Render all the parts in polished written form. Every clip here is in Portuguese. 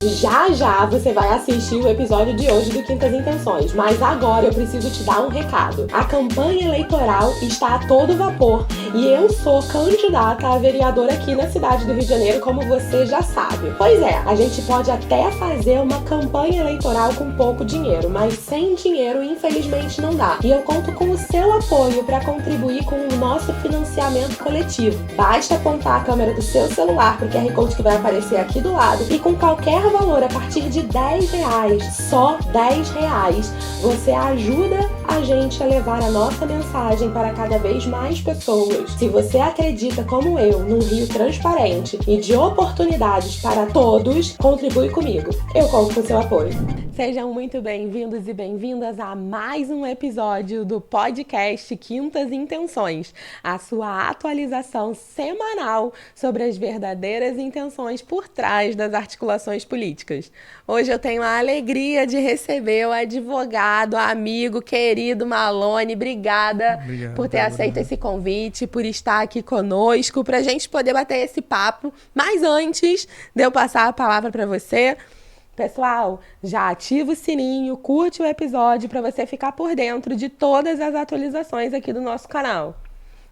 Já já você vai assistir o episódio de hoje do Quintas Intenções, mas agora eu preciso te dar um recado. A campanha eleitoral está a todo vapor e eu sou candidata a vereadora aqui na cidade do Rio de Janeiro, como você já sabe. Pois é, a gente pode até fazer uma campanha eleitoral com pouco dinheiro, mas sem dinheiro infelizmente não dá. E eu conto com o seu apoio para contribuir com o nosso financiamento coletivo. Basta apontar a câmera do seu celular pro QR Code que vai aparecer aqui do lado e com qualquer valor a partir de R$10, só R$10, você ajuda a gente a levar a nossa mensagem para cada vez mais pessoas. Se você acredita, como eu, num Rio transparente e de oportunidades para todos, contribui comigo. Eu conto com seu apoio. Sejam muito bem-vindos e bem-vindas a mais um episódio do podcast Quintas Intenções, a sua atualização semanal sobre as verdadeiras intenções por trás das articulações políticas. Hoje eu tenho a alegria de receber o advogado, amigo, querido Malone. Obrigado por ter aceito esse convite, por estar aqui conosco, para a gente poder bater esse papo. Mas antes de eu passar a palavra para você, pessoal, já ativa o sininho, curte o episódio para você ficar por dentro de todas as atualizações aqui do nosso canal.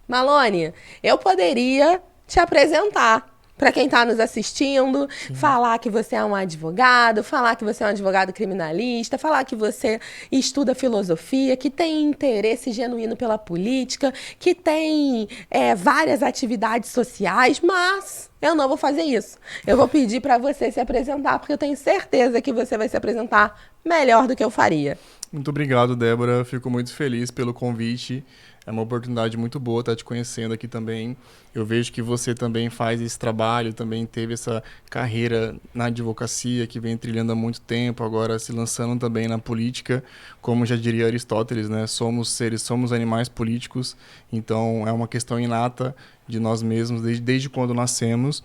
Malone, eu poderia te apresentar para quem está nos assistindo, falar que você é um advogado, falar que você é um advogado criminalista, falar que você estuda filosofia, que tem interesse genuíno pela política, que tem várias atividades sociais, mas eu não vou fazer isso. Eu vou pedir para você se apresentar, porque eu tenho certeza que você vai se apresentar melhor do que eu faria. Muito obrigado, Débora. Fico muito feliz pelo convite. É uma oportunidade muito boa estar te conhecendo aqui também. Eu vejo que você também faz esse trabalho, também teve essa carreira na advocacia que vem trilhando há muito tempo, agora se lançando também na política, como já diria Aristóteles, né? Somos animais políticos, então é uma questão inata de nós mesmos desde quando nascemos.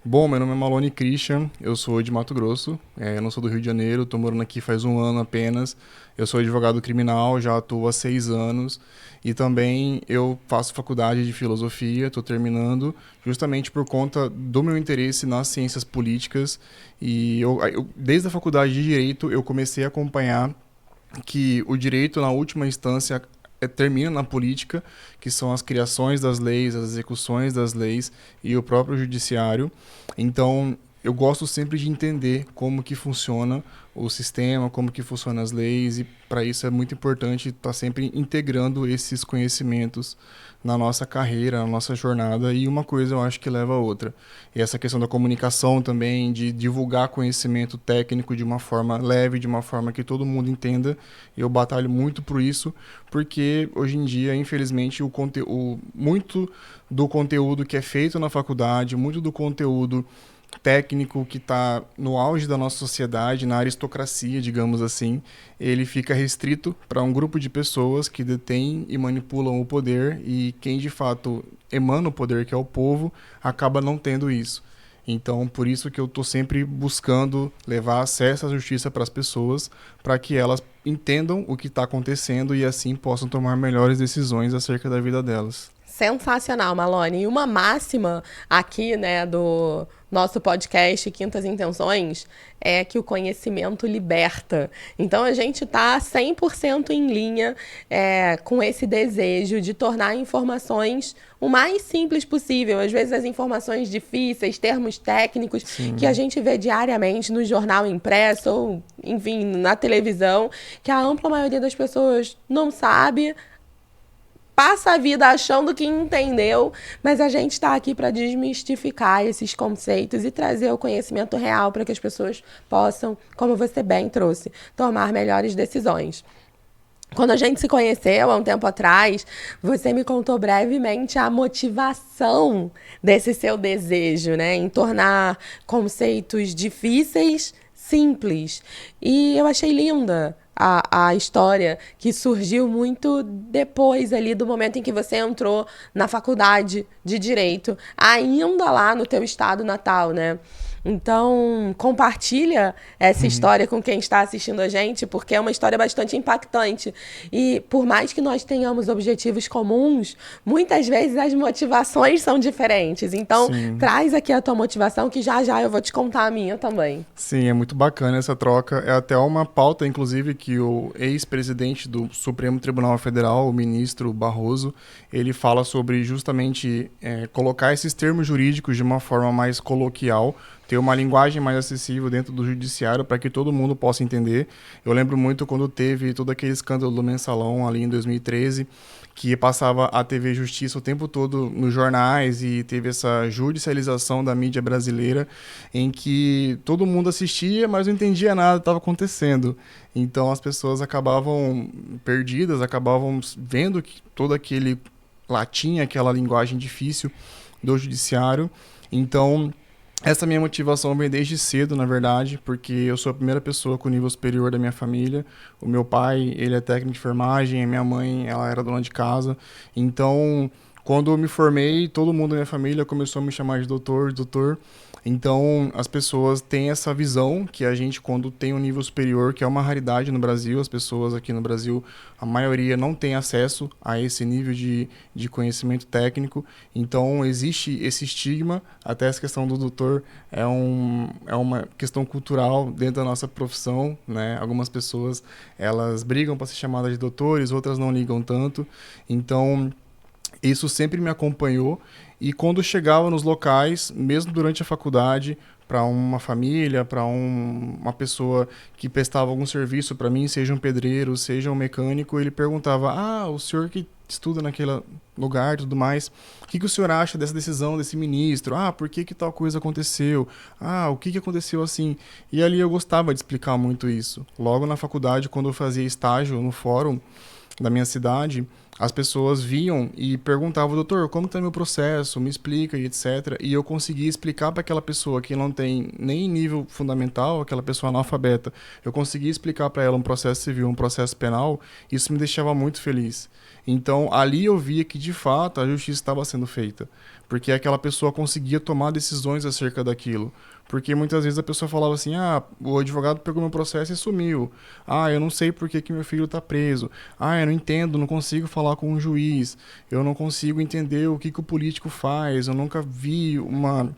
Bom, meu nome é Malone Christian, eu sou de Mato Grosso, eu não sou do Rio de Janeiro, estou morando aqui faz um ano apenas. Eu sou advogado criminal, já atuo há 6 anos e também eu faço faculdade de filosofia, estou terminando, justamente por conta do meu interesse nas ciências políticas. E desde a faculdade de Direito eu comecei a acompanhar que o direito, na última instância, termina na política, que são as criações das leis, as execuções das leis e o próprio judiciário. Então, eu gosto sempre de entender como que funciona o sistema, como que funcionam as leis, e para isso é muito importante estar sempre integrando esses conhecimentos na nossa carreira, na nossa jornada, e uma coisa eu acho que leva a outra. E essa questão da comunicação também, de divulgar conhecimento técnico de uma forma leve, de uma forma que todo mundo entenda, eu batalho muito por isso, porque hoje em dia, infelizmente, muito do conteúdo que é feito na faculdade, muito do conteúdo técnico que está no auge da nossa sociedade, na aristocracia, digamos assim, ele fica restrito para um grupo de pessoas que detêm e manipulam o poder, e quem de fato emana o poder, que é o povo, acaba não tendo isso. Então, por isso que eu estou sempre buscando levar acesso à justiça para as pessoas, para que elas entendam o que está acontecendo e assim possam tomar melhores decisões acerca da vida delas. Sensacional, Malone. E uma máxima aqui, né, do nosso podcast Quintas Intenções é que o conhecimento liberta. Então, a gente está 100% em linha com esse desejo de tornar informações o mais simples possível. Às vezes, as informações difíceis, termos técnicos, sim, que a gente vê diariamente no jornal impresso ou, enfim, na televisão, que a ampla maioria das pessoas não sabe, passa a vida achando que entendeu, mas a gente está aqui para desmistificar esses conceitos e trazer o conhecimento real para que as pessoas possam, como você bem trouxe, tomar melhores decisões. Quando a gente se conheceu há um tempo atrás, você me contou brevemente a motivação desse seu desejo, né, em tornar conceitos difíceis simples. E eu achei linda a história, que surgiu muito depois ali do momento em que você entrou na faculdade de Direito, ainda lá no teu estado natal, né? Então, compartilha essa história com quem está assistindo a gente, porque é uma história bastante impactante. E por mais que nós tenhamos objetivos comuns, muitas vezes as motivações são diferentes. Então, traz aqui a tua motivação, que já já eu vou te contar a minha também. Sim, é muito bacana essa troca. É até uma pauta, inclusive, que o ex-presidente do Supremo Tribunal Federal, o ministro Barroso, ele fala sobre justamente colocar esses termos jurídicos de uma forma mais coloquial, ter uma linguagem mais acessível dentro do judiciário para que todo mundo possa entender. Eu lembro muito quando teve todo aquele escândalo do Mensalão ali em 2013, que passava a TV Justiça o tempo todo nos jornais e teve essa judicialização da mídia brasileira, em que todo mundo assistia, mas não entendia nada que estava acontecendo. Então as pessoas acabavam perdidas, acabavam vendo que todo aquele latim, aquela linguagem difícil do judiciário. Então, essa minha motivação vem desde cedo, na verdade, porque eu sou a primeira pessoa com nível superior da minha família. O meu pai, ele é técnico de enfermagem, a minha mãe, ela era dona de casa. Então, quando eu me formei, todo mundo da minha família começou a me chamar de doutor, doutor. Então, as pessoas têm essa visão que a gente, quando tem um nível superior, que é uma raridade no Brasil, as pessoas aqui no Brasil, a maioria não tem acesso a esse nível de conhecimento técnico. Então, existe esse estigma, até essa questão do doutor é uma questão cultural dentro da nossa profissão, né? Algumas pessoas, elas brigam para ser chamadas de doutores, outras não ligam tanto. Então, isso sempre me acompanhou. E quando chegava nos locais, mesmo durante a faculdade, para uma família, para uma pessoa que prestava algum serviço para mim, seja um pedreiro, seja um mecânico, ele perguntava: o senhor que estuda naquele lugar e tudo mais, o que o senhor acha dessa decisão desse ministro? Por que tal coisa aconteceu? O que aconteceu assim? E ali eu gostava de explicar muito isso. Logo na faculdade, quando eu fazia estágio no fórum da minha cidade, as pessoas vinham e perguntavam: doutor, como está meu processo? Me explica e etc. E eu conseguia explicar para aquela pessoa que não tem nem nível fundamental, aquela pessoa analfabeta, eu conseguia explicar para ela um processo civil, um processo penal. Isso me deixava muito feliz. Então, ali eu via que, de fato, a justiça estava sendo feita, porque aquela pessoa conseguia tomar decisões acerca daquilo. Porque muitas vezes a pessoa falava assim: o advogado pegou meu processo e sumiu. Eu não sei por que meu filho está preso. Eu não entendo, não consigo falar com um juiz. Eu não consigo entender o que o político faz. Eu nunca vi uma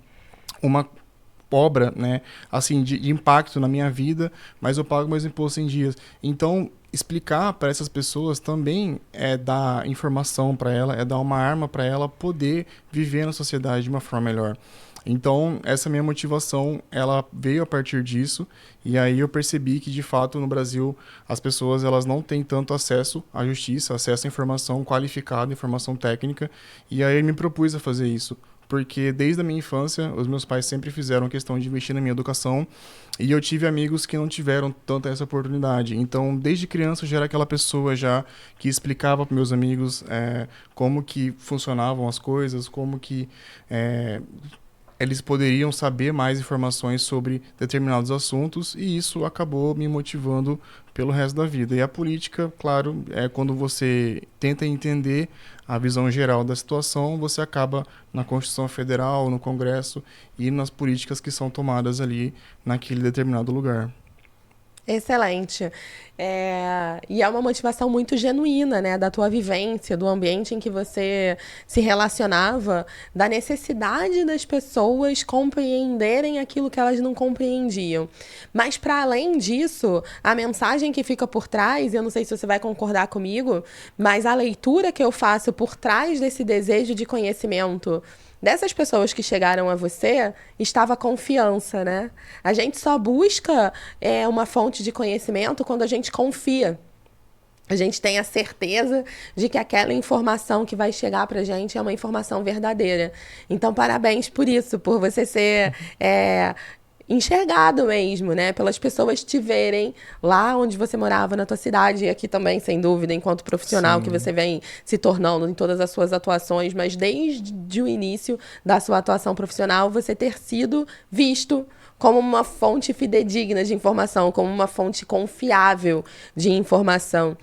obra, né, assim, de impacto na minha vida, mas eu pago meus impostos em dias. Então, explicar para essas pessoas também é dar informação para ela, é dar uma arma para ela poder viver na sociedade de uma forma melhor. Então, essa minha motivação, ela veio a partir disso, e aí eu percebi que, de fato, no Brasil, as pessoas, elas não têm tanto acesso à justiça, acesso à informação qualificada, informação técnica, e aí eu me propus a fazer isso, porque desde a minha infância, os meus pais sempre fizeram questão de investir na minha educação, e eu tive amigos que não tiveram tanta essa oportunidade. Então, desde criança, eu já era aquela pessoa já que explicava para meus amigos como que funcionavam as coisas, como que eles poderiam saber mais informações sobre determinados assuntos, e isso acabou me motivando pelo resto da vida. E a política, claro, é quando você tenta entender a visão geral da situação, você acaba na Constituição Federal, no Congresso e nas políticas que são tomadas ali naquele determinado lugar. Excelente. E é uma motivação muito genuína, né, da tua vivência, do ambiente em que você se relacionava, da necessidade das pessoas compreenderem aquilo que elas não compreendiam. Mas, para além disso, a mensagem que fica por trás, eu não sei se você vai concordar comigo, mas a leitura que eu faço por trás desse desejo de conhecimento dessas pessoas que chegaram a você, estava a confiança, né? A gente só busca uma fonte de conhecimento quando a gente confia. A gente tem a certeza de que aquela informação que vai chegar pra gente é uma informação verdadeira. Então, parabéns por isso, por você ser enxergado mesmo, né? Pelas pessoas te verem lá onde você morava, na tua cidade, e aqui também, sem dúvida, enquanto profissional. Sim. Que você vem se tornando em todas as suas atuações, mas desde o início da sua atuação profissional, você ter sido visto como uma fonte fidedigna de informação, como uma fonte confiável de informação.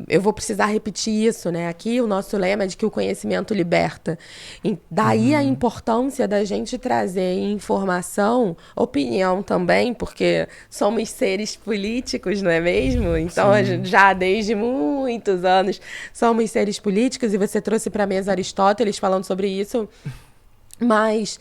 eu vou precisar repetir isso, né? Aqui o nosso lema é de que o conhecimento liberta. E daí a importância da gente trazer informação, opinião também, porque somos seres políticos, não é mesmo? Então, já desde muitos anos somos seres políticos, e você trouxe para a mesa Aristóteles falando sobre isso, mas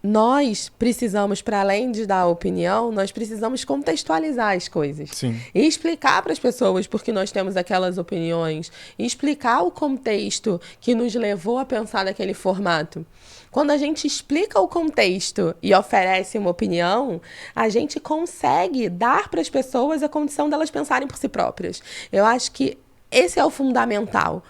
nós precisamos, para além de dar opinião, nós precisamos contextualizar as coisas. Sim. E explicar para as pessoas por que nós temos aquelas opiniões. E explicar o contexto que nos levou a pensar daquele formato. Quando a gente explica o contexto e oferece uma opinião, a gente consegue dar para as pessoas a condição delas pensarem por si próprias. Eu acho que esse é o fundamental.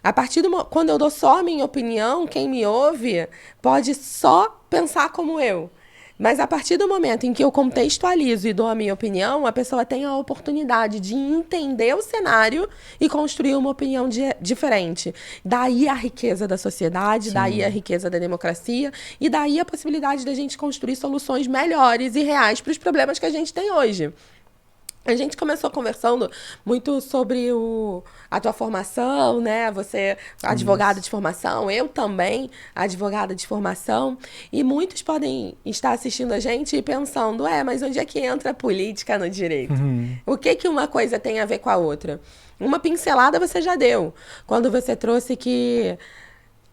A partir quando eu dou só a minha opinião, quem me ouve pode só pensar como eu. Mas a partir do momento em que eu contextualizo e dou a minha opinião, a pessoa tem a oportunidade de entender o cenário e construir uma opinião diferente. Daí a riqueza da sociedade, daí a riqueza da democracia, e daí a possibilidade da gente construir soluções melhores e reais para os problemas que a gente tem hoje. A gente começou conversando muito sobre a tua formação, né? Você, advogada de formação, eu também, advogada de formação. E muitos podem estar assistindo a gente e pensando, mas onde é que entra a política no direito? O que uma coisa tem a ver com a outra? Uma pincelada você já deu, quando você trouxe que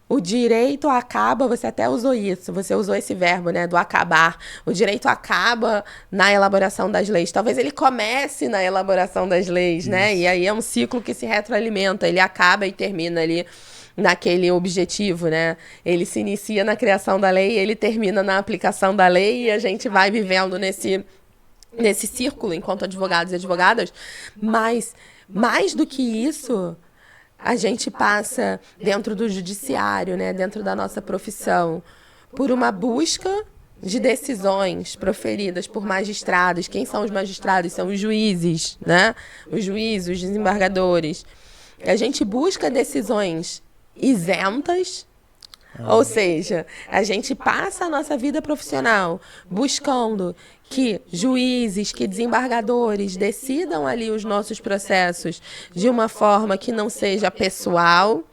o direito acaba, você até usou isso, você usou esse verbo, né, do acabar. O direito acaba na elaboração das leis. Talvez ele comece na elaboração das leis, né? E aí é um ciclo que se retroalimenta, ele acaba e termina ali naquele objetivo, né? Ele se inicia na criação da lei, ele termina na aplicação da lei, e a gente vai vivendo nesse círculo enquanto advogados e advogadas. Mas, mais do que isso, a gente passa dentro do judiciário, né, dentro da nossa profissão, por uma busca de decisões proferidas por magistrados. Quem são os magistrados? São os juízes, né? Os juízes, os desembargadores. A gente busca decisões isentas, ou seja, a gente passa a nossa vida profissional buscando que juízes, que desembargadores decidam ali os nossos processos de uma forma que não seja pessoal,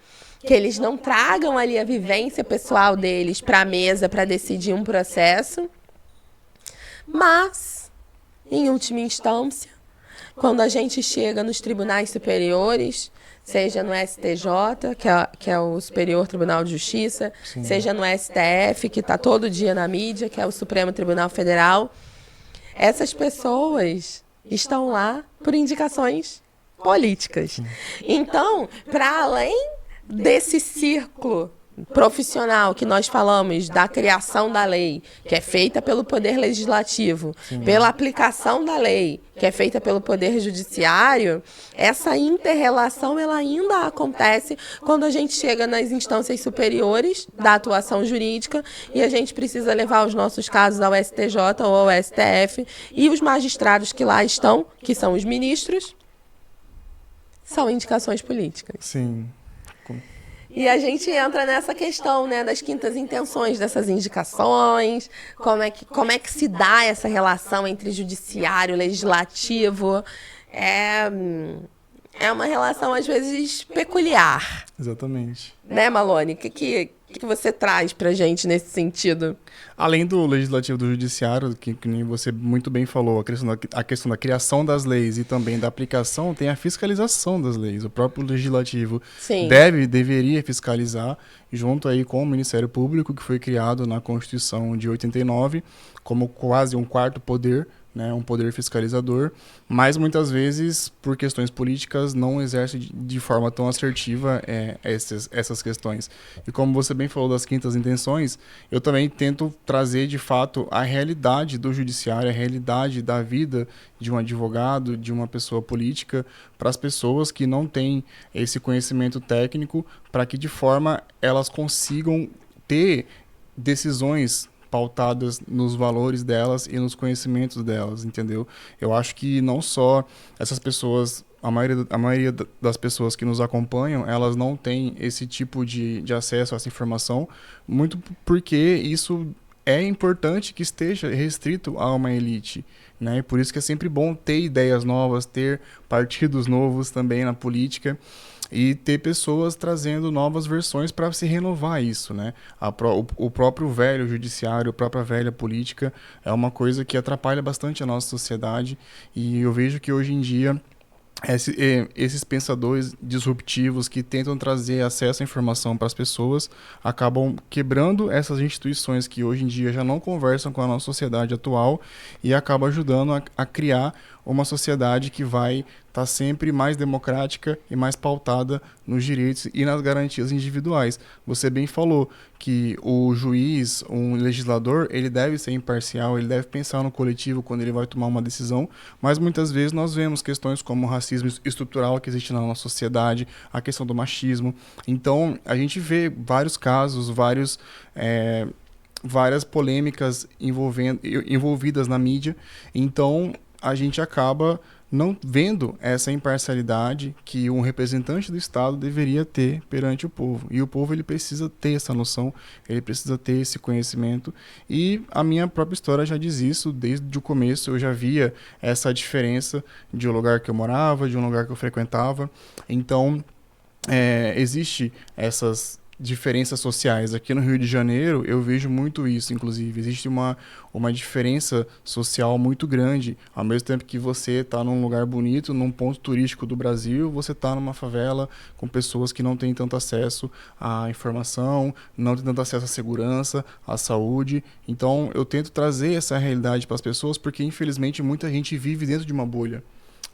que eles não tragam ali a vivência pessoal deles para a mesa para decidir um processo. Mas, em última instância, quando a gente chega nos tribunais superiores, seja no STJ, que é o Superior Tribunal de Justiça, seja no STF, que está todo dia na mídia, que é o Supremo Tribunal Federal, essas pessoas estão lá por indicações políticas. Então, para além desse círculo profissional que nós falamos da criação da lei, que é feita pelo Poder Legislativo, pela aplicação da lei, que é feita pelo Poder Judiciário, essa inter-relação ela ainda acontece quando a gente chega nas instâncias superiores da atuação jurídica e a gente precisa levar os nossos casos ao STJ ou ao STF, e os magistrados que lá estão, que são os ministros, são indicações políticas. Sim. E a gente entra nessa questão, né, das quintas intenções dessas indicações, como é que se dá essa relação entre judiciário, legislativo. É uma relação, às vezes, peculiar. Exatamente. Né, Malone? O que você traz pra gente nesse sentido? Além do legislativo do judiciário, que nem você muito bem falou, a questão da criação das leis e também da aplicação, tem a fiscalização das leis. O próprio legislativo deveria fiscalizar, junto aí com o Ministério Público, que foi criado na Constituição de 89, como quase um quarto poder, né, um poder fiscalizador, mas muitas vezes, por questões políticas, não exerce de forma tão assertiva essas questões. E como você bem falou das quintas intenções, eu também tento trazer, de fato, a realidade do judiciário, a realidade da vida de um advogado, de uma pessoa política, para as pessoas que não têm esse conhecimento técnico, para que, de forma, elas consigam ter decisões pautadas nos valores delas e nos conhecimentos delas, entendeu? Eu acho que não só essas pessoas, a maioria das pessoas que nos acompanham, elas não têm esse tipo de acesso a essa informação, muito porque isso é importante que esteja restrito a uma elite, né? Por isso que é sempre bom ter ideias novas, ter partidos novos também na política e ter pessoas trazendo novas versões para se renovar isso, né? O próprio velho judiciário, a própria velha política é uma coisa que atrapalha bastante a nossa sociedade, e eu vejo que hoje em dia esses pensadores disruptivos que tentam trazer acesso à informação para as pessoas acabam quebrando essas instituições que hoje em dia já não conversam com a nossa sociedade atual, e acabam ajudando a criar uma sociedade que vai estar sempre mais democrática e mais pautada nos direitos e nas garantias individuais. Você bem falou que o juiz, um legislador, ele deve ser imparcial, ele deve pensar no coletivo quando ele vai tomar uma decisão, mas muitas vezes nós vemos questões como o racismo estrutural que existe na nossa sociedade, a questão do machismo. Então, a gente vê vários casos, várias polêmicas envolvidas na mídia. Então, a gente acaba não vendo essa imparcialidade que um representante do Estado deveria ter perante o povo. E o povo, ele precisa ter essa noção, ele precisa ter esse conhecimento. E a minha própria história já diz isso, desde o começo eu já via essa diferença de um lugar que eu morava, de um lugar que eu frequentava. Então, existe essas diferenças sociais. Aqui no Rio de Janeiro, eu vejo muito isso, inclusive. Existe uma diferença social muito grande. Ao mesmo tempo que você está num lugar bonito, num ponto turístico do Brasil, você está numa favela com pessoas que não têm tanto acesso à informação, não têm tanto acesso à segurança, à saúde. Então, eu tento trazer essa realidade para as pessoas, porque, infelizmente, muita gente vive dentro de uma bolha.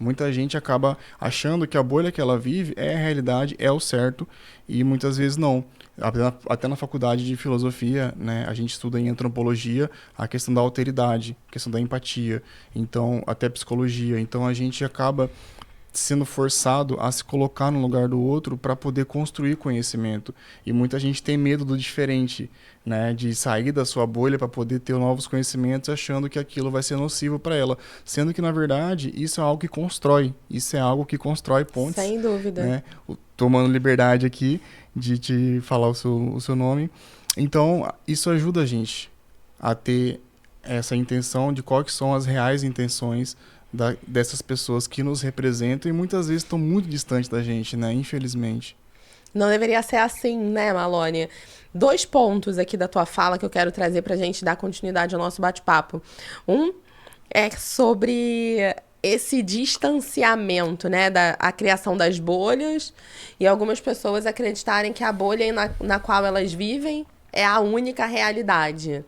Muita gente acaba achando que a bolha que ela vive é a realidade, é o certo, e muitas vezes não. Até na faculdade de filosofia, né, a gente estuda em antropologia a questão da alteridade, a questão da empatia, então até psicologia. Então a gente acaba sendo forçado a se colocar no lugar do outro para poder construir conhecimento. E muita gente tem medo do diferente, né? De sair da sua bolha para poder ter novos conhecimentos, achando que aquilo vai ser nocivo para ela. Sendo que, na verdade, isso é algo que constrói. Isso é algo que constrói pontes. Sem dúvida. Né? Tomando liberdade aqui de te falar o seu nome. Então, isso ajuda a gente a ter essa intenção de quais são as reais intenções dessas pessoas que nos representam e muitas vezes estão muito distantes da gente, né? Infelizmente. Não deveria ser assim, né, Malônia? 2 pontos aqui da tua fala que eu quero trazer pra gente dar continuidade ao nosso bate-papo. Um é sobre esse distanciamento, né, a criação das bolhas, e algumas pessoas acreditarem que a bolha na qual elas vivem é a única realidade.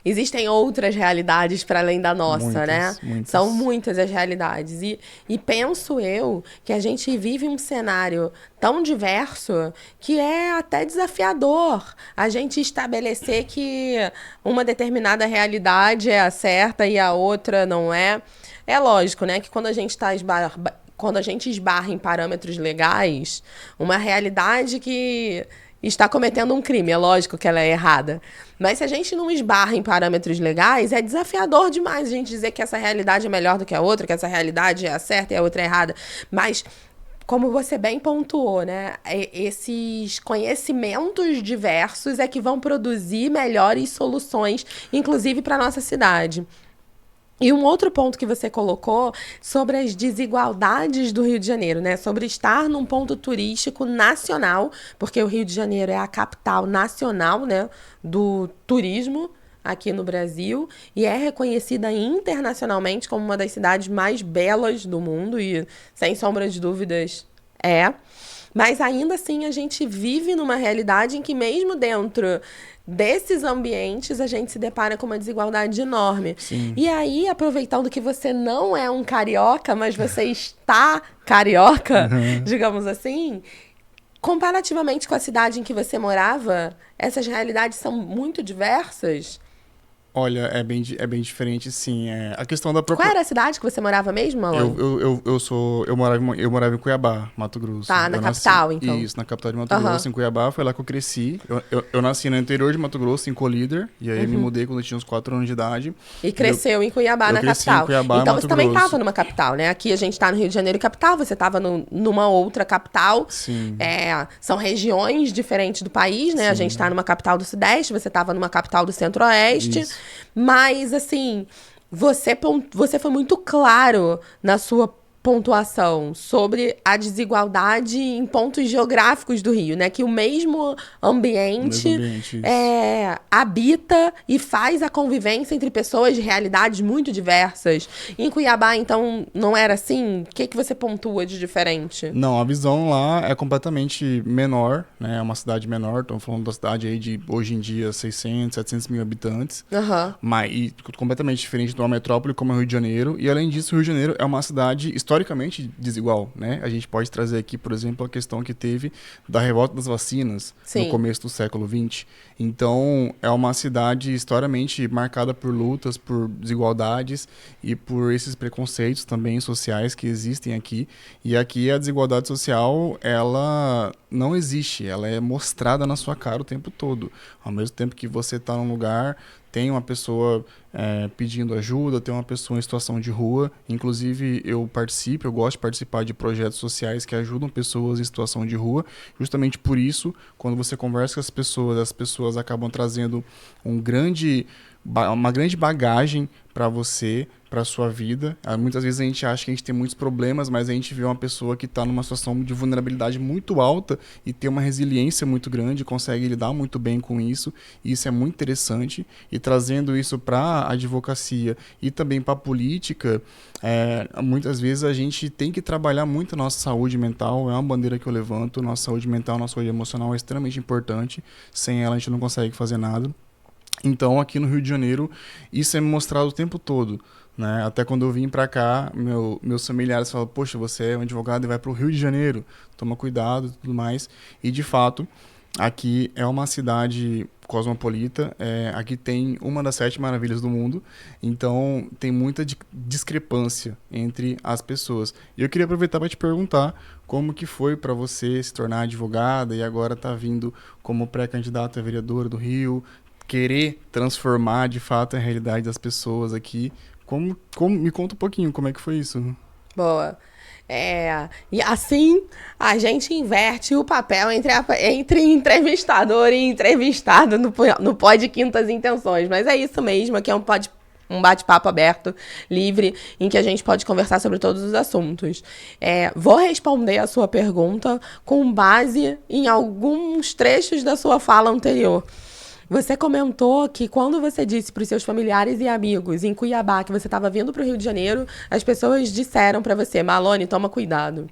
Existem outras realidades para além da nossa, né? Muitas. São muitas as realidades. E penso eu que a gente vive um cenário tão diverso que é até desafiador a gente estabelecer que uma determinada realidade é a certa e a outra não é. É lógico, né, que quando a gente esbarra em parâmetros legais, uma realidade que está cometendo um crime, é lógico que ela é errada. Mas se a gente não esbarra em parâmetros legais, é desafiador demais a gente dizer que essa realidade é melhor do que a outra, que essa realidade é a certa e a outra é errada. Mas, como você bem pontuou, né, esses conhecimentos diversos é que vão produzir melhores soluções, inclusive para a nossa cidade. E um outro ponto que você colocou sobre as desigualdades do Rio de Janeiro, né? Sobre estar num ponto turístico nacional, porque o Rio de Janeiro é a capital nacional, né, do turismo aqui no Brasil e é reconhecida internacionalmente como uma das cidades mais belas do mundo e, sem sombra de dúvidas, é. Mas ainda assim a gente vive numa realidade em que mesmo dentro desses ambientes a gente se depara com uma desigualdade enorme. Sim. E aí, aproveitando que você não é um carioca, mas você está carioca, digamos assim, comparativamente com a cidade em que você morava, essas realidades são muito diversas? Olha, é bem diferente, sim. A questão da Qual era a cidade que você morava mesmo, Alane? Eu morava em Cuiabá, Mato Grosso. Tá, na capital, então. Isso, na capital de Mato Grosso, em Cuiabá, foi lá que eu cresci. Eu nasci no interior de Mato Grosso, em Colíder, e aí eu me mudei quando eu tinha uns 4 anos de idade. E cresceu em Cuiabá, na cresci capital. em Cuiabá, Então Mato você também Grosso. estava numa capital, né? Aqui a gente tá no Rio de Janeiro capital, você estava numa outra capital. Sim. São regiões diferentes do país, né? A Sim. gente tá numa capital do Sudeste, você estava numa capital do Centro-Oeste. Isso. Mas, assim, você foi muito claro na sua pontuação sobre a desigualdade em pontos geográficos do Rio, né? Que o mesmo ambiente, isso. habita e faz a convivência entre pessoas de realidades muito diversas. Em Cuiabá, então, não era assim? O que você pontua de diferente? Não, a visão lá é completamente menor, né? É uma cidade menor, estamos falando da cidade aí de, hoje em dia, 600, 700 mil habitantes. E completamente diferente de uma metrópole como é o Rio de Janeiro. E, além disso, o Rio de Janeiro é uma cidade historicamente desigual, né? A gente pode trazer aqui, por exemplo, a questão que teve da revolta das vacinas no começo do século XX. Então, é uma cidade historicamente marcada por lutas, por desigualdades e por esses preconceitos também sociais que existem aqui. E aqui a desigualdade social, ela não existe, ela é mostrada na sua cara o tempo todo. Ao mesmo tempo que você está num lugar, tem uma pessoa pedindo ajuda, tem uma pessoa em situação de rua. Inclusive, eu gosto de participar de projetos sociais que ajudam pessoas em situação de rua. Justamente por isso, quando você conversa com as pessoas acabam trazendo uma grande bagagem para você, para sua vida. Muitas vezes a gente acha que a gente tem muitos problemas, mas a gente vê uma pessoa que está numa situação de vulnerabilidade muito alta e tem uma resiliência muito grande, consegue lidar muito bem com isso, e isso é muito interessante. E trazendo isso para a advocacia e também para a política, muitas vezes a gente tem que trabalhar muito a nossa saúde mental, é uma bandeira que eu levanto. Nossa saúde mental, nossa saúde emocional é extremamente importante, sem ela a gente não consegue fazer nada. Então, aqui no Rio de Janeiro, isso é mostrado o tempo todo, né? Até quando eu vim pra cá, meus familiares falam, poxa, você é um advogado e vai pro Rio de Janeiro, toma cuidado e tudo mais. E, de fato, aqui é uma cidade cosmopolita, aqui tem uma das 7 maravilhas do mundo, então tem muita discrepância entre as pessoas. E eu queria aproveitar para te perguntar como que foi para você se tornar advogada e agora tá vindo como pré-candidata a vereadora do Rio, querer transformar de fato a realidade das pessoas aqui. Me conta um pouquinho como é que foi isso. Boa. E assim a gente inverte o papel entre entrevistador e entrevistado no Pod Quintas Intenções. Mas é isso mesmo, aqui é um bate-papo aberto, livre, em que a gente pode conversar sobre todos os assuntos. Vou responder a sua pergunta com base em alguns trechos da sua fala anterior. Você comentou que quando você disse para os seus familiares e amigos em Cuiabá que você estava vindo para o Rio de Janeiro, as pessoas disseram para você, Malone, toma cuidado.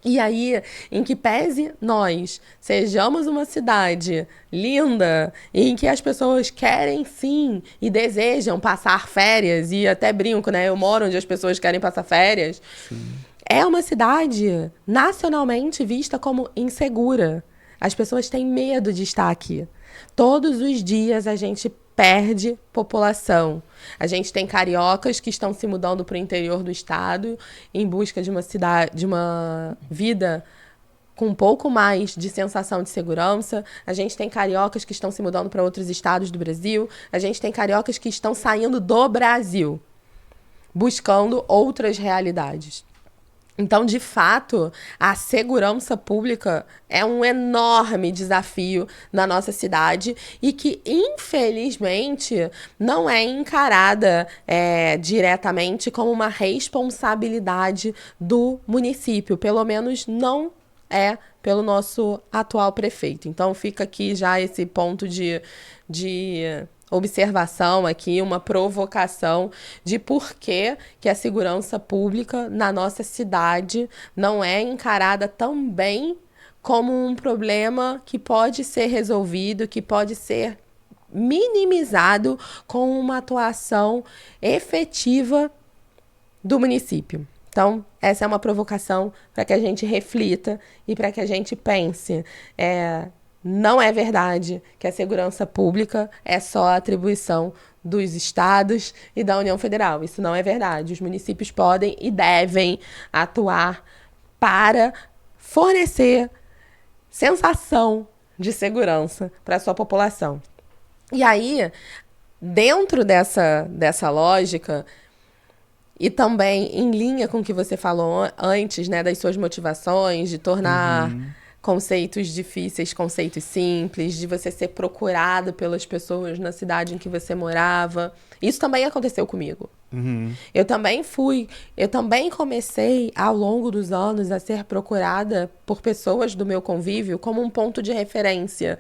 E aí, em que pese nós sejamos uma cidade linda, em que as pessoas querem sim e desejam passar férias, e até brinco, né? Eu moro onde as pessoas querem passar férias. Sim. É uma cidade nacionalmente vista como insegura. As pessoas têm medo de estar aqui. Todos os dias a gente perde população. A gente tem cariocas que estão se mudando para o interior do estado em busca de uma vida com um pouco mais de sensação de segurança. A gente tem cariocas que estão se mudando para outros estados do Brasil. A gente tem cariocas que estão saindo do Brasil, buscando outras realidades. Então, de fato, a segurança pública é um enorme desafio na nossa cidade e que, infelizmente, não é encarada diretamente como uma responsabilidade do município. Pelo menos não é pelo nosso atual prefeito. Então, fica aqui já esse ponto de observação aqui, uma provocação de por que a segurança pública na nossa cidade não é encarada tão bem como um problema que pode ser resolvido, que pode ser minimizado com uma atuação efetiva do município. Então, essa é uma provocação para que a gente reflita e para que a gente pense. Não é verdade que a segurança pública é só a atribuição dos estados e da União Federal. Isso não é verdade. Os municípios podem e devem atuar para fornecer sensação de segurança para a sua população. E aí, dentro dessa lógica, e também em linha com o que você falou antes, né, das suas motivações, de tornar conceitos difíceis, conceitos simples, de você ser procurado pelas pessoas na cidade em que você morava. Isso também aconteceu comigo. Eu também comecei ao longo dos anos a ser procurada por pessoas do meu convívio como um ponto de referência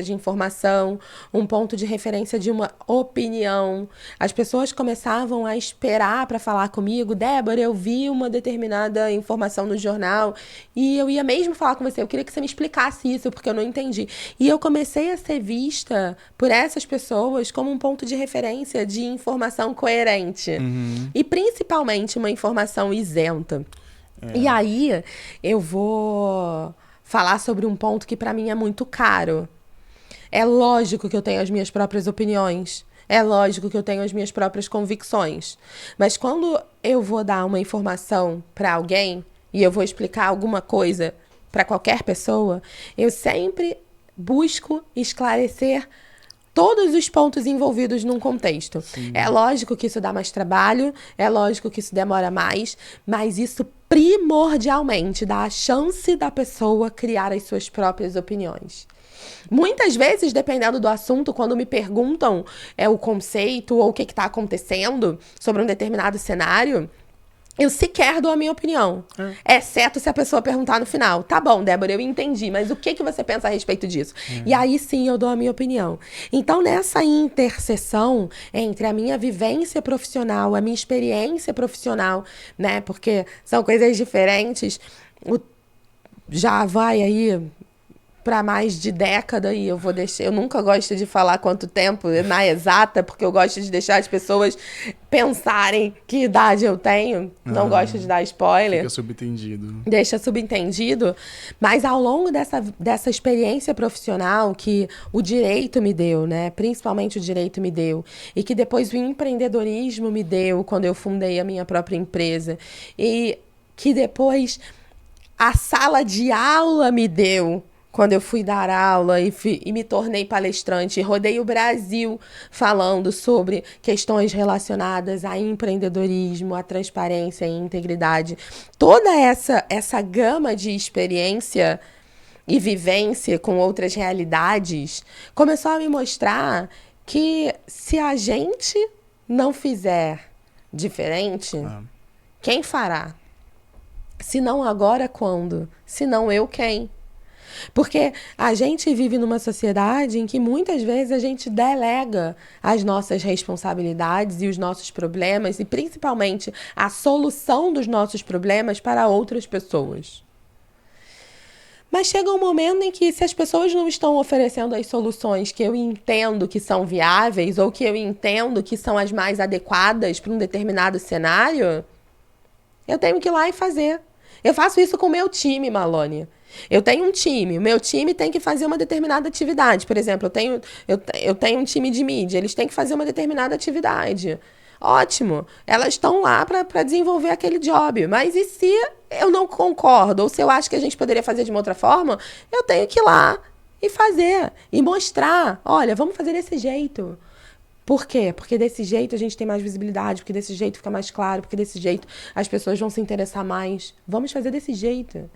de informação, um ponto de referência de uma opinião. As pessoas começavam a esperar para falar comigo: Débora, eu vi uma determinada informação no jornal e eu ia mesmo falar com você, eu queria que você me explicasse isso porque eu não entendi. E eu comecei a ser vista por essas pessoas como um ponto de referência de informação coerente. E principalmente uma informação isenta. E aí eu vou falar sobre um ponto que para mim é muito caro. É lógico que eu tenho as minhas próprias opiniões. É lógico que eu tenho as minhas próprias convicções. Mas quando eu vou dar uma informação para alguém e eu vou explicar alguma coisa para qualquer pessoa, eu sempre busco esclarecer todos os pontos envolvidos num contexto. Sim. É lógico que isso dá mais trabalho, é lógico que isso demora mais, mas isso primordialmente dá a chance da pessoa criar as suas próprias opiniões. Muitas vezes, dependendo do assunto, quando me perguntam o conceito ou o que está acontecendo sobre um determinado cenário, eu sequer dou a minha opinião. Exceto se a pessoa perguntar no final: tá bom, Débora, eu entendi, mas o que você pensa a respeito disso? E aí sim eu dou a minha opinião. Então, nessa interseção entre a minha vivência profissional, a minha experiência profissional, né? Porque são coisas diferentes. Já vai aí para mais de década e eu nunca gosto de falar quanto tempo na exata, porque eu gosto de deixar as pessoas pensarem que idade eu tenho. Não gosto de dar spoiler. Fica subentendido. Deixa subentendido. Mas ao longo dessa experiência profissional que o direito me deu, né? Principalmente o direito me deu, e que depois o empreendedorismo me deu quando eu fundei a minha própria empresa, e que depois a sala de aula me deu quando eu fui dar aula e me tornei palestrante, rodei o Brasil falando sobre questões relacionadas a empreendedorismo, a transparência e integridade. Toda essa gama de experiência e vivência com outras realidades começou a me mostrar que se a gente não fizer diferente, quem fará? Se não agora, quando? Se não eu, quem? Porque a gente vive numa sociedade em que muitas vezes a gente delega as nossas responsabilidades e os nossos problemas, e principalmente a solução dos nossos problemas, para outras pessoas. Mas chega um momento em que, se as pessoas não estão oferecendo as soluções que eu entendo que são viáveis ou que eu entendo que são as mais adequadas para um determinado cenário, eu tenho que ir lá e fazer. Eu faço isso com o meu time, Malone. Eu tenho um time, o meu time tem que fazer uma determinada atividade. Por exemplo, eu tenho um time de mídia, eles têm que fazer uma determinada atividade. Ótimo, elas estão lá para desenvolver aquele job. Mas e se eu não concordo, ou se eu acho que a gente poderia fazer de uma outra forma, eu tenho que ir lá e fazer, e mostrar: olha, vamos fazer desse jeito. Por quê? Porque desse jeito a gente tem mais visibilidade, porque desse jeito fica mais claro, porque desse jeito as pessoas vão se interessar mais. Vamos fazer desse jeito.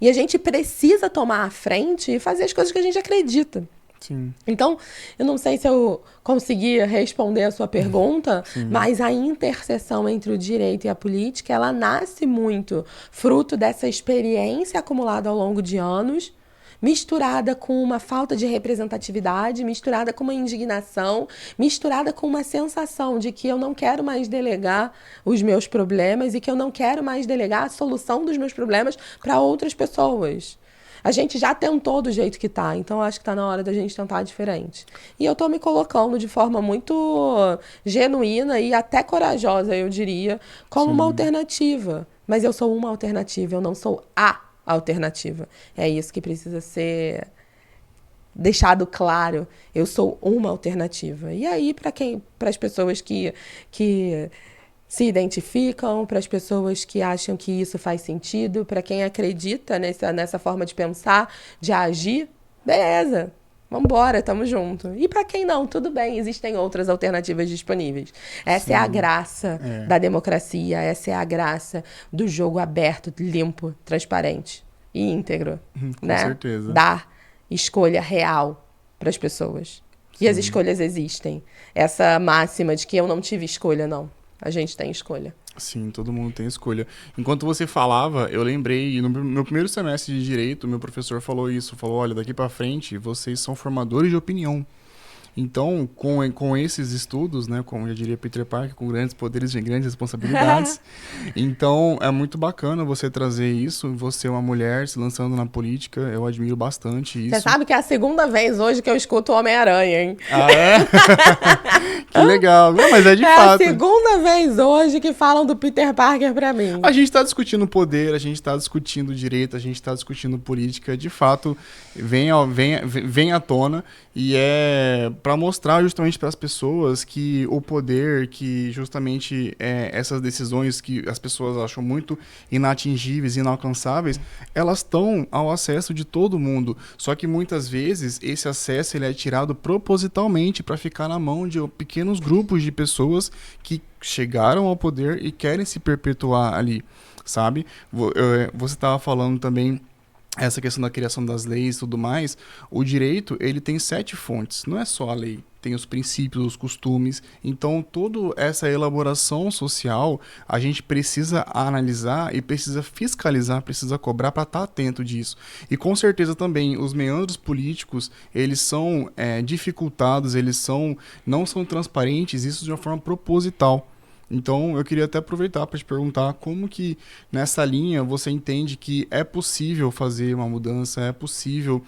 E a gente precisa tomar a frente e fazer as coisas que a gente acredita. Sim. Então, eu não sei se eu consegui responder a sua pergunta, mas a interseção entre o direito e a política, ela nasce muito fruto dessa experiência acumulada ao longo de anos, misturada com uma falta de representatividade, misturada com uma indignação, misturada com uma sensação de que eu não quero mais delegar os meus problemas e que eu não quero mais delegar a solução dos meus problemas para outras pessoas. A gente já tentou do jeito que tá, então acho que tá na hora da gente tentar diferente. E eu tô me colocando de forma muito genuína e até corajosa, eu diria, como uma alternativa. Mas eu sou uma alternativa, eu não sou a alternativa. É isso que precisa ser deixado claro. Eu sou uma alternativa. E aí, para as pessoas que se identificam, para as pessoas que acham que isso faz sentido, para quem acredita nessa forma de pensar, de agir, beleza. Vambora, tamo junto. E para quem não, tudo bem, existem outras alternativas disponíveis. Essa é a graça da democracia, essa é a graça do jogo aberto, limpo, transparente e íntegro. Com certeza. Dar escolha real para as pessoas. E as escolhas existem. Essa máxima de que eu não tive escolha, não. A gente tem escolha. Sim, todo mundo tem escolha. Enquanto você falava, eu lembrei, no meu primeiro semestre de Direito, meu professor falou isso, falou, olha, daqui pra frente, vocês são formadores de opinião. Então, com esses estudos, né, como eu diria Peter Parker, com grandes poderes e grandes responsabilidades, então é muito bacana você trazer isso, você é uma mulher se lançando na política, eu admiro bastante isso. Você sabe que é a segunda vez hoje que eu escuto o Homem-Aranha, hein? Ah, é? Que legal. Não, mas é de fato. É a segunda vez hoje que falam do Peter Parker pra mim. A gente tá discutindo poder, a gente tá discutindo direito, a gente tá discutindo política, de fato, vem à tona e é para mostrar justamente para as pessoas que o poder, que justamente essas decisões que as pessoas acham muito inatingíveis, inalcançáveis, elas estão ao acesso de todo mundo. Só que muitas vezes esse acesso ele é tirado propositalmente para ficar na mão de pequenos grupos de pessoas que chegaram ao poder e querem se perpetuar ali, sabe? Você estava falando também essa questão da criação das leis e tudo mais. O direito, ele tem 7 fontes, não é só a lei. Tem os princípios, os costumes. Então, toda essa elaboração social, a gente precisa analisar e precisa fiscalizar, precisa cobrar para estar atento disso. E com certeza também, os meandros políticos, eles são dificultados, eles não são transparentes, isso de uma forma proposital. Então, eu queria até aproveitar para te perguntar como que, nessa linha, você entende que é possível fazer uma mudança, é possível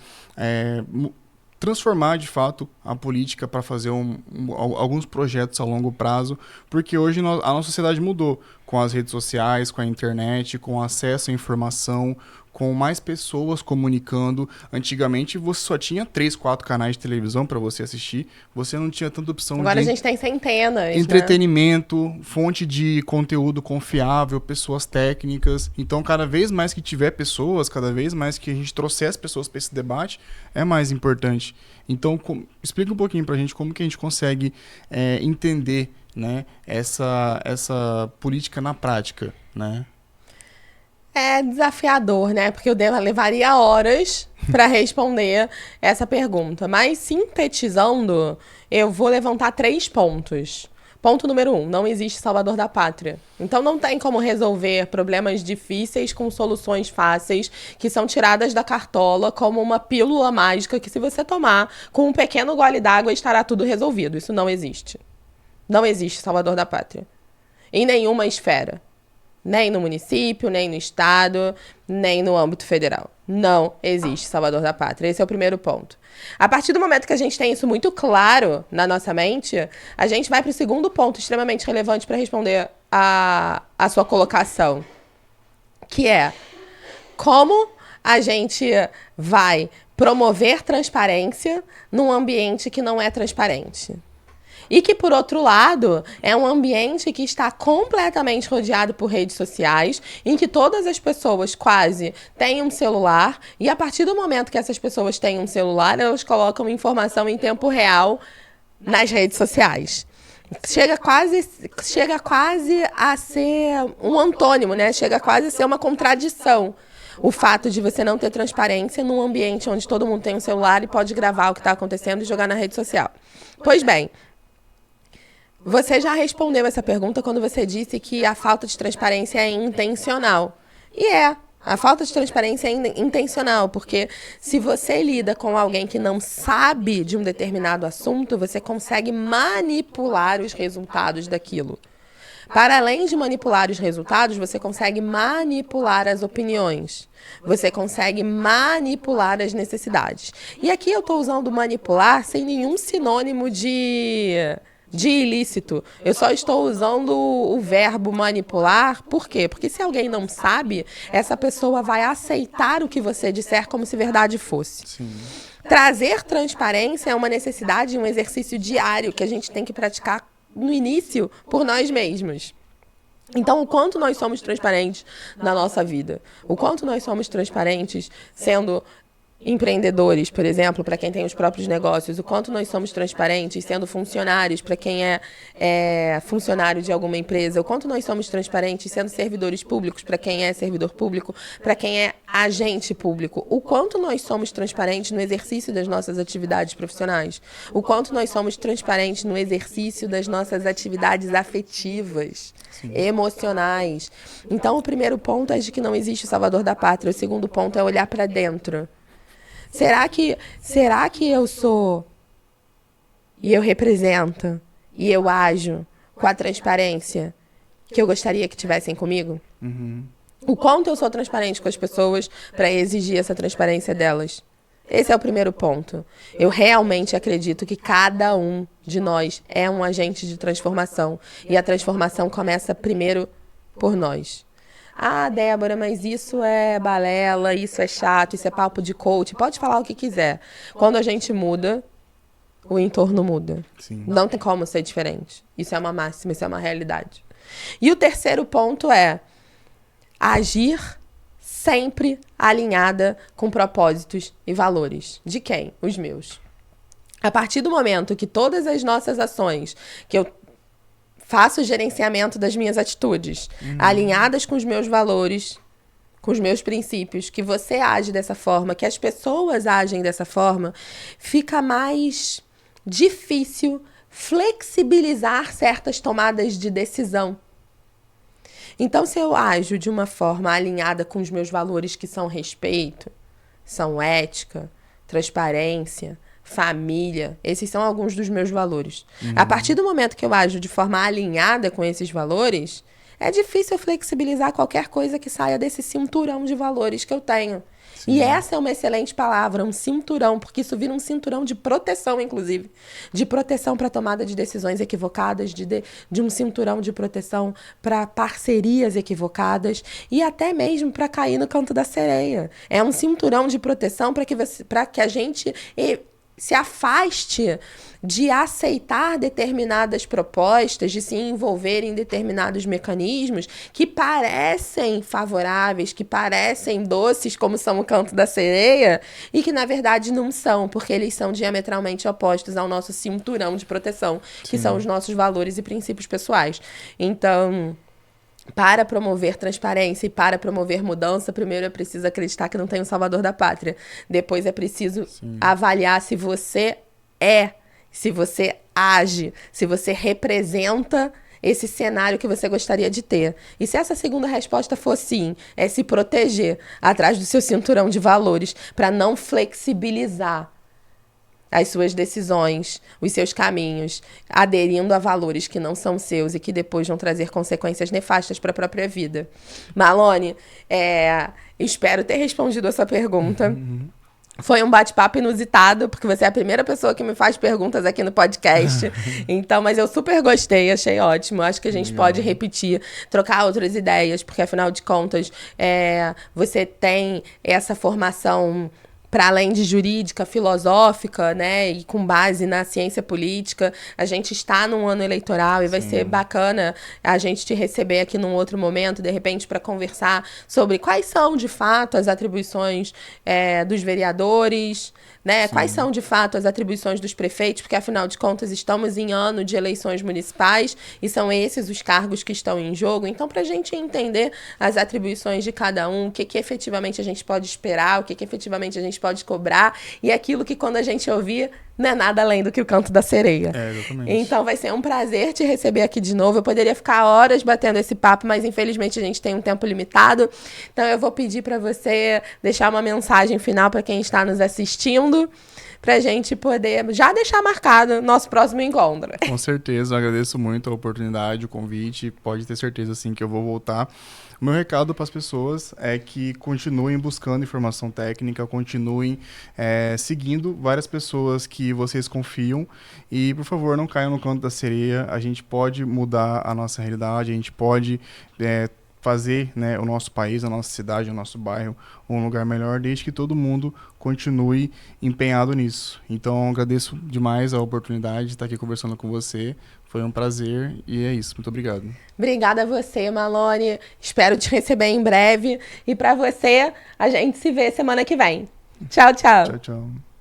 transformar, de fato, a política para fazer alguns projetos a longo prazo, porque hoje a nossa sociedade mudou com as redes sociais, com a internet, com acesso à informação, com mais pessoas comunicando. Antigamente você só tinha 3, 4 canais de televisão para você assistir, você não tinha tanta opção. Agora a gente tem centenas, entretenimento, né? Fonte de conteúdo confiável, pessoas técnicas. Então, cada vez mais que tiver pessoas, cada vez mais que a gente trouxer as pessoas para esse debate, é mais importante. Então, explica um pouquinho para a gente como que a gente consegue entender, né, essa política na prática, né? É desafiador, né? Porque eu levaria horas para responder essa pergunta. Mas, sintetizando, eu vou levantar 3 pontos. Ponto número 1, não existe salvador da pátria. Então, não tem como resolver problemas difíceis com soluções fáceis que são tiradas da cartola como uma pílula mágica que, se você tomar com um pequeno gole d'água, estará tudo resolvido. Isso não existe. Não existe salvador da pátria. Em nenhuma esfera. Nem no município, nem no estado, nem no âmbito federal. Não existe salvador da pátria. Esse é o primeiro ponto. A partir do momento que a gente tem isso muito claro na nossa mente, a gente vai para o segundo ponto extremamente relevante para responder a sua colocação, que é como a gente vai promover transparência num ambiente que não é transparente. E que, por outro lado, é um ambiente que está completamente rodeado por redes sociais, em que todas as pessoas quase têm um celular, e a partir do momento que essas pessoas têm um celular, elas colocam informação em tempo real nas redes sociais. Chega quase a ser um antônimo, né? Chega quase a ser uma contradição. O fato de você não ter transparência num ambiente onde todo mundo tem um celular e pode gravar o que está acontecendo e jogar na rede social. Pois bem, você já respondeu essa pergunta quando você disse que a falta de transparência é intencional. E a falta de transparência é intencional, porque se você lida com alguém que não sabe de um determinado assunto, você consegue manipular os resultados daquilo. Para além de manipular os resultados, você consegue manipular as opiniões. Você consegue manipular as necessidades. E aqui eu estou usando manipular sem nenhum sinônimo de de ilícito. Eu só estou usando o verbo manipular. Por quê? Porque se alguém não sabe, essa pessoa vai aceitar o que você disser como se verdade fosse. Sim. Trazer transparência é uma necessidade, um exercício diário que a gente tem que praticar no início por nós mesmos. Então, o quanto nós somos transparentes na nossa vida, o quanto nós somos transparentes sendo empreendedores, por exemplo, para quem tem os próprios negócios, o quanto nós somos transparentes sendo funcionários, para quem é funcionário de alguma empresa, o quanto nós somos transparentes sendo servidores públicos, para quem é servidor público, para quem é agente público, o quanto nós somos transparentes no exercício das nossas atividades profissionais, o quanto nós somos transparentes no exercício das nossas atividades afetivas, emocionais. Então, o primeiro ponto é de que não existe o salvador da pátria, o segundo ponto é olhar para dentro. Será que eu sou e eu represento e eu ajo com a transparência que eu gostaria que tivessem comigo? Uhum. O quanto eu sou transparente com as pessoas para exigir essa transparência delas? Esse é o primeiro ponto. Eu realmente acredito que cada um de nós é um agente de transformação. E a transformação começa primeiro por nós. Ah, Débora, mas isso é balela, isso é chato, isso é papo de coach. Pode falar o que quiser. Quando a gente muda, o entorno muda. Sim. Não tem como ser diferente. Isso é uma máxima, isso é uma realidade. E o terceiro ponto é agir sempre alinhada com propósitos e valores. De quem? Os meus. A partir do momento que todas as nossas ações, que eu faço o gerenciamento das minhas atitudes, alinhadas com os meus valores, com os meus princípios, que você age dessa forma, que as pessoas agem dessa forma, fica mais difícil flexibilizar certas tomadas de decisão. Então, se eu ajo de uma forma alinhada com os meus valores, que são respeito, são ética, transparência, família, esses são alguns dos meus valores. A partir do momento que eu ajo de forma alinhada com esses valores, é difícil flexibilizar qualquer coisa que saia desse cinturão de valores que eu tenho. Sim. E essa é uma excelente palavra, um cinturão, porque isso vira um cinturão de proteção, inclusive. De proteção para tomada de decisões equivocadas, de um cinturão de proteção para parcerias equivocadas e até mesmo para cair no canto da sereia. É um cinturão de proteção para que a gente se afaste de aceitar determinadas propostas, de se envolver em determinados mecanismos que parecem favoráveis, que parecem doces, como são o canto da sereia, e que, na verdade, não são, porque eles são diametralmente opostos ao nosso cinturão de proteção, que são os nossos valores e princípios pessoais. Então, para promover transparência e para promover mudança, primeiro é preciso acreditar que não tem um salvador da pátria. Depois é preciso avaliar se você se você age, se você representa esse cenário que você gostaria de ter. E se essa segunda resposta for sim, é se proteger atrás do seu cinturão de valores para não flexibilizar as suas decisões, os seus caminhos, aderindo a valores que não são seus e que depois vão trazer consequências nefastas para a própria vida. Malone, espero ter respondido a sua pergunta. Foi um bate-papo inusitado, porque você é a primeira pessoa que me faz perguntas aqui no podcast. Então, mas eu super gostei, achei ótimo. Acho que a gente pode repetir, trocar outras ideias, porque afinal de contas, você tem essa formação para além de jurídica, filosófica, né, e com base na ciência política. A gente está num ano eleitoral e vai ser bacana a gente te receber aqui num outro momento, de repente, para conversar sobre quais são, de fato, as atribuições dos vereadores, né? Quais são, de fato, as atribuições dos prefeitos, porque, afinal de contas, estamos em ano de eleições municipais e são esses os cargos que estão em jogo. Então, para a gente entender as atribuições de cada um, o que efetivamente a gente pode esperar, o que efetivamente a gente pode cobrar, e aquilo que, quando a gente ouvir, não é nada além do que o canto da sereia. Exatamente. Então vai ser um prazer te receber aqui de novo. Eu poderia ficar horas batendo esse papo, mas infelizmente a gente tem um tempo limitado. Então eu vou pedir para você deixar uma mensagem final para quem está nos assistindo, pra gente poder já deixar marcado nosso próximo encontro. Com certeza, eu agradeço muito a oportunidade, o convite. Pode ter certeza, sim, que eu vou voltar. O meu recado para as pessoas é que continuem buscando informação técnica, continuem seguindo várias pessoas que que vocês confiam. E, por favor, não caiam no canto da sereia. A gente pode mudar a nossa realidade, a gente pode fazer, né, o nosso país, a nossa cidade, o nosso bairro um lugar melhor, desde que todo mundo continue empenhado nisso. Então, agradeço demais a oportunidade de estar aqui conversando com você. Foi um prazer e é isso. Muito obrigado. Obrigada a você, Malone. Espero te receber em breve. E para você, a gente se vê semana que vem. Tchau, tchau. Tchau, tchau.